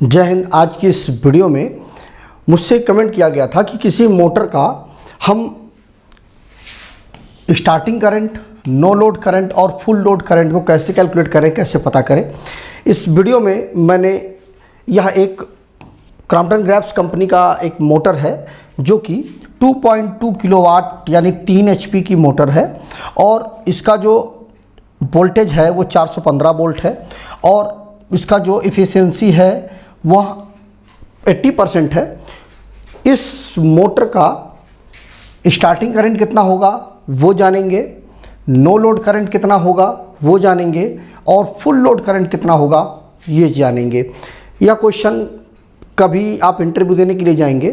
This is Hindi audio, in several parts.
जय हिंद। आज की इस वीडियो में मुझसे कमेंट किया गया था कि किसी मोटर का हम starting current, no load current और फुल लोड करंट को कैसे कैलकुलेट करें, कैसे पता करें। इस वीडियो में मैंने यह एक क्रॉम्पटन ग्रैब्स कंपनी का एक मोटर है जो कि 2.2 किलोवाट यानी 3 HP की मोटर है और इसका जो वोल्टेज है वो 415 वोल्ट है और इसका जो इफ़िशियंसी है वह 80% है। इस मोटर का स्टार्टिंग करंट कितना होगा वो जानेंगे, नो लोड करंट कितना होगा वो जानेंगे और फुल लोड करंट कितना होगा ये जानेंगे। यह क्वेश्चन कभी आप इंटरव्यू देने के लिए जाएंगे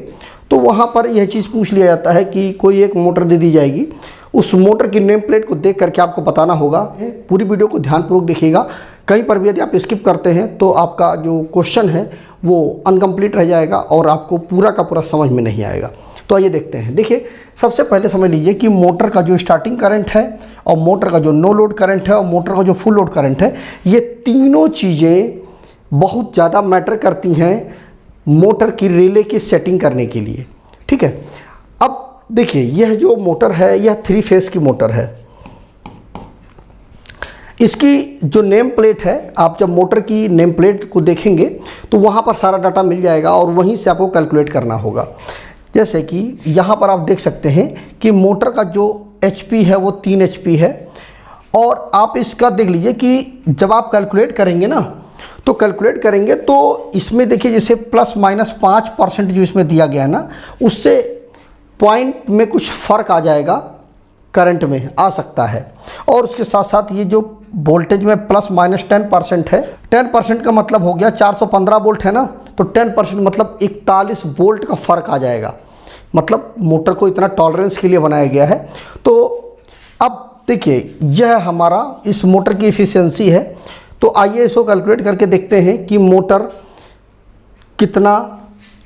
तो वहाँ पर यह चीज़ पूछ लिया जाता है कि कोई एक मोटर दे दी जाएगी, उस मोटर की नेम प्लेट को देख करके आपको बताना होगा। पूरी वीडियो को ध्यानपूर्वक देखिएगा, कहीं पर भी यदि आप स्किप करते हैं तो आपका जो क्वेश्चन है वो अनकम्प्लीट रह जाएगा और आपको पूरा का पूरा समझ में नहीं आएगा। तो आइए देखते हैं। देखिए, सबसे पहले समझ लीजिए कि मोटर का जो स्टार्टिंग करंट है और मोटर का जो नो लोड करंट है और मोटर का जो फुल लोड करंट है, ये तीनों चीज़ें बहुत ज़्यादा मैटर करती हैं मोटर की रिले की सेटिंग करने के लिए। ठीक है, अब देखिए यह जो मोटर है यह 3 फेस की मोटर है। इसकी जो नेम प्लेट है, आप जब मोटर की नेम प्लेट को देखेंगे तो वहाँ पर सारा डाटा मिल जाएगा और वहीं से आपको कैलकुलेट करना होगा। जैसे कि यहाँ पर आप देख सकते हैं कि मोटर का जो HP है वो 3 HP है और आप इसका देख लीजिए कि जब आप कैलकुलेट करेंगे ना तो कैलकुलेट करेंगे तो इसमें देखिए जैसे ±5% जो इसमें दिया गया है ना, उससे पॉइंट में कुछ फ़र्क आ जाएगा, करंट में आ सकता है। और उसके साथ साथ ये जो वोल्टेज में ±10% है, 10% का मतलब हो गया 415 वोल्ट है ना, तो 10% मतलब 41 वोल्ट का फ़र्क आ जाएगा। मतलब मोटर को इतना टॉलरेंस के लिए बनाया गया है। तो अब देखिए यह हमारा इस मोटर की एफिशिएंसी है। तो आइए इसको कैलकुलेट करके देखते हैं कि मोटर कितना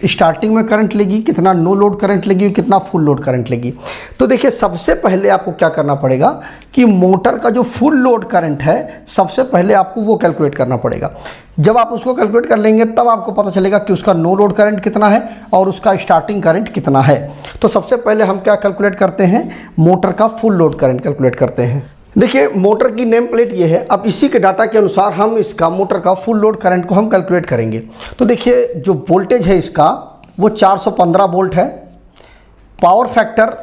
स्टार्टिंग में करंट लेगी, कितना नो लोड करंट लेगी, कितना फुल लोड करंट लेगी। तो देखिए सबसे पहले आपको क्या करना पड़ेगा कि मोटर का जो फुल लोड करंट है सबसे पहले आपको वो कैलकुलेट करना पड़ेगा। जब आप उसको कैलकुलेट कर लेंगे तब आपको पता चलेगा कि उसका नो लोड करंट कितना है और उसका स्टार्टिंग करंट कितना है। तो सबसे पहले हम क्या कैलकुलेट करते हैं, मोटर का फुल लोड करंट कैलकुलेट करते हैं। देखिए मोटर की नेम प्लेट ये है। अब इसी के डाटा के अनुसार हम इसका मोटर का फुल लोड करंट को हम कैलकुलेट करेंगे। तो देखिए जो वोल्टेज है इसका वो 415 वोल्ट है। पावर फैक्टर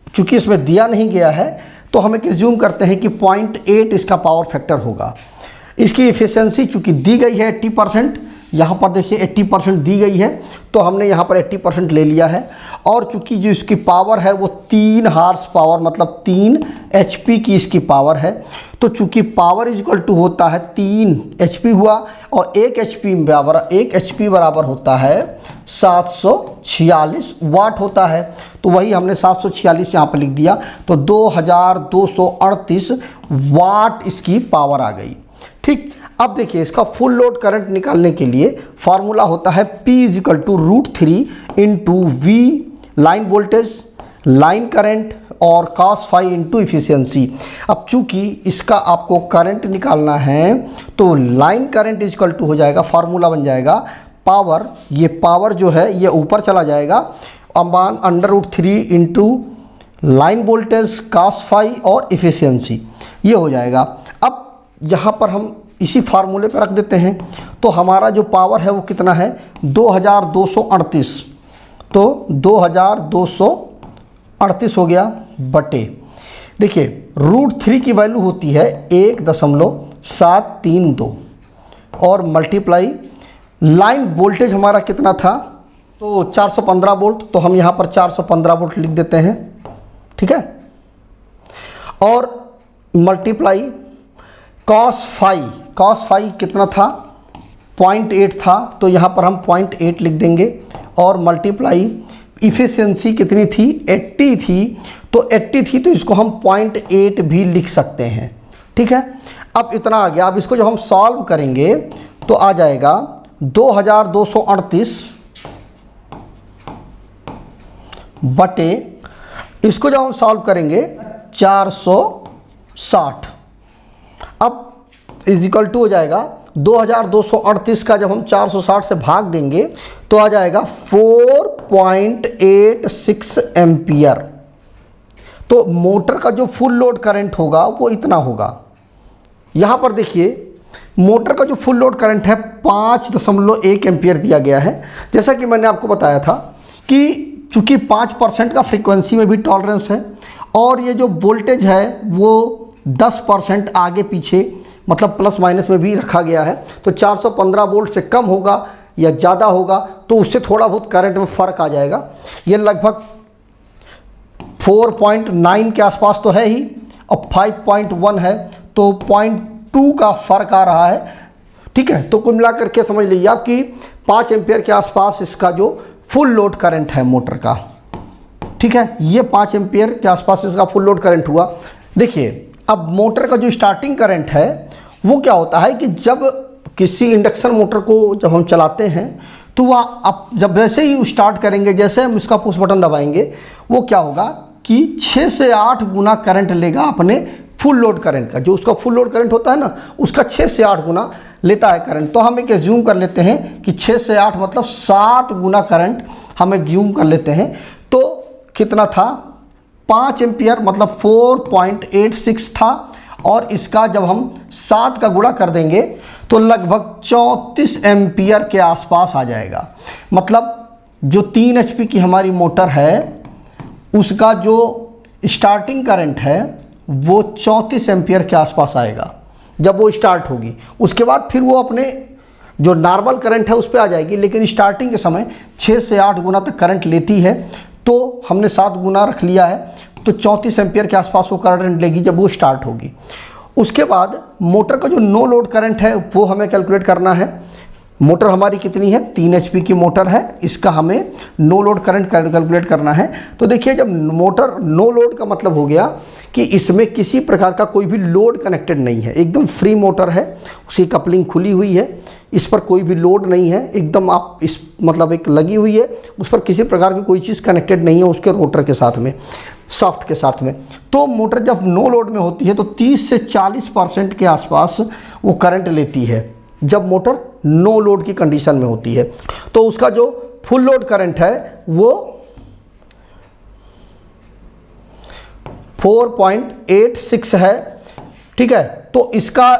चूंकि इसमें दिया नहीं गया है तो हम एक एज्यूम करते हैं कि 0.8 इसका पावर फैक्टर होगा। इसकी एफिशिएंसी चूंकि दी गई है 80%, यहाँ पर देखिए 80% दी गई है तो हमने यहाँ पर 80% ले लिया है। और चूंकि जो इसकी पावर है वो 3 हार्स पावर मतलब 3 HP की इसकी पावर है, तो चूंकि पावर इक्वल टू होता है 3 HP हुआ और 1 HP बराबर होता है 746 वाट होता है। तो वही हमने 746 यहाँ पर लिख दिया, तो 2238 वाट इसकी पावर आ गई। ठीक, अब देखिए इसका फुल लोड करंट निकालने के लिए फार्मूला होता है P √3 × V line voltage, line current और cos φ × इफिशियंसी। अब चूंकि इसका आपको करंट निकालना है तो लाइन करंट इक्वल टू हो जाएगा, फार्मूला बन जाएगा पावर, ये पावर जो है ये ऊपर चला जाएगा अमान √3 × लाइन वोल्टेज cos φ और इफिशियंसी, ये हो जाएगा। अब यहाँ पर हम इसी फार्मूले पर रख देते हैं तो हमारा जो पावर है वो कितना है 2238। तो 2238 हो गया बटे, देखिए √3 की वैल्यू होती है 1.732 और मल्टीप्लाई लाइन वोल्टेज हमारा कितना था तो 415 वोल्ट, तो हम यहाँ पर 415 वोल्ट लिख देते हैं। ठीक है, और मल्टीप्लाई cos φ कितना था 0.8 था तो यहाँ पर हम 0.8 लिख देंगे और मल्टीप्लाई इफिशियंसी कितनी थी 80 थी, तो 80 थी तो इसको हम 0.8 भी लिख सकते हैं। ठीक है, अब इतना आ गया। अब इसको जब हम सॉल्व करेंगे तो आ जाएगा 2238 बटे, इसको जब हम सॉल्व करेंगे 460, अब इज इक्वल टू हो जाएगा 2238 का जब हम 460 से भाग देंगे तो आ जाएगा 4.86 एम्पियर। तो मोटर का जो फुल लोड करंट होगा वो इतना होगा। यहाँ पर देखिए मोटर का जो फुल लोड करंट है 5.1 एम्पियर दिया गया है। जैसा कि मैंने आपको बताया था कि चूँकि 5% का फ्रीक्वेंसी में भी टॉलरेंस है और ये जो वोल्टेज है वो 10% आगे पीछे मतलब प्लस माइनस में भी रखा गया है। तो 415 वोल्ट से कम होगा या ज़्यादा होगा तो उससे थोड़ा बहुत करंट में फ़र्क आ जाएगा। ये लगभग 4.9 के आसपास तो है ही और 5.1 है तो 0.2 का फ़र्क आ रहा है। ठीक है, तो कुल मिलाकर के समझ लीजिए आप कि 5 एम्पियर के आसपास इसका जो फुल लोड करंट है मोटर का। ठीक है, ये 5 एम्पियर के आसपास इसका फुल लोड करंट हुआ। देखिए अब मोटर का जो स्टार्टिंग करंट है वो क्या होता है कि जब किसी इंडक्शन मोटर को जब हम चलाते हैं तो वह अब जब वैसे ही स्टार्ट करेंगे, जैसे हम इसका पुश बटन दबाएंगे वो क्या होगा कि 6 से 8 गुना करंट लेगा अपने फुल लोड करंट का। जो उसका फुल लोड करंट होता है ना उसका 6 से 8 गुना लेता है करंट। तो हम एक एज्यूम कर लेते हैं कि 6 से 8 मतलब 7 गुना करंट हम एज्यूम कर लेते हैं। तो कितना था 5 एम्पियर मतलब 4.86 था और इसका जब हम 7 का गुणा कर देंगे तो लगभग 34 एम्पियर के आसपास आ जाएगा। मतलब जो 3 HP की हमारी मोटर है उसका जो स्टार्टिंग करंट है वो 34 एम्पियर के आसपास आएगा जब वो स्टार्ट होगी। उसके बाद फिर वो अपने जो नॉर्मल करंट है उस पर आ जाएगी, लेकिन स्टार्टिंग के समय 6 से 8 गुना तक करंट लेती है। तो हमने 7 गुना रख लिया है तो 34 एम्पियर के आसपास वो करंट लेगी जब वो स्टार्ट होगी। उसके बाद मोटर का जो नो लोड करंट है वो हमें कैलकुलेट करना है। मोटर हमारी कितनी है 3 HP की मोटर है, इसका हमें नो लोड करंट कैलकुलेट करना है। तो देखिए जब मोटर नो लोड का मतलब हो गया कि इसमें किसी प्रकार का कोई भी लोड कनेक्टेड नहीं है, एकदम फ्री मोटर है, उसकी कपलिंग खुली हुई है, इस पर कोई भी लोड नहीं है, एकदम आप इस मतलब एक लगी हुई है, उस पर किसी प्रकार की कोई चीज़ कनेक्टेड नहीं है उसके रोटर के साथ में, शाफ्ट के साथ में। तो मोटर जब नो लोड में होती है तो 30 से 40% के आसपास वो करंट लेती है जब मोटर नो लोड की कंडीशन में होती है। तो उसका जो फुल लोड करंट है वो 4.86 है। ठीक है, तो इसका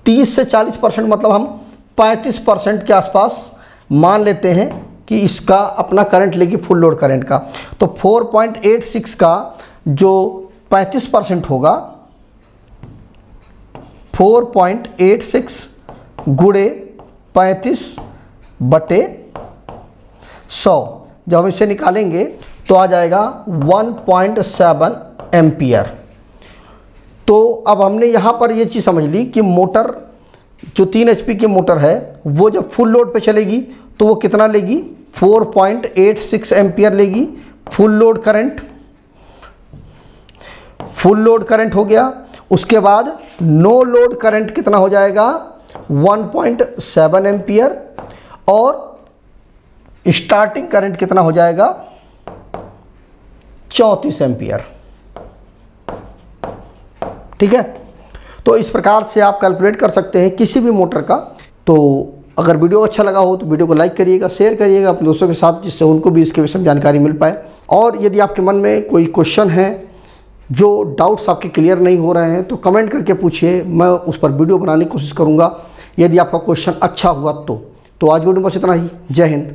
30 से 40% मतलब हम 35% के आसपास मान लेते हैं कि इसका अपना करंट लेगी फुल लोड करंट का। तो 4.86 का जो 35% होगा 4.86 गुणे 35/100। जब हम इसे निकालेंगे तो आ जाएगा 1.7 एम्पियर। तो अब हमने यहाँ पर ये चीज़ समझ ली कि मोटर जो 3 HP की मोटर है वो जब फुल लोड पे चलेगी तो वो कितना लेगी 4.86 एम्पियर लेगी। फुल लोड करंट हो गया। उसके बाद नो लोड करंट कितना हो जाएगा 1.7 एम्पियर और स्टार्टिंग करंट कितना हो जाएगा 34 एम्पियर। ठीक है, तो इस प्रकार से आप कैलकुलेट कर सकते हैं किसी भी मोटर का। तो अगर वीडियो अच्छा लगा हो तो वीडियो को लाइक करिएगा, शेयर करिएगा अपने दोस्तों के साथ, जिससे उनको भी इसके विषय में जानकारी मिल पाए। और यदि आपके मन में कोई क्वेश्चन है, जो डाउट्स आपके क्लियर नहीं हो रहे हैं, तो कमेंट करके पूछिए, मैं उस पर वीडियो बनाने की कोशिश करूँगा यदि आपका क्वेश्चन अच्छा हुआ तो। आज वीडियो में बस इतना ही। जय हिंद।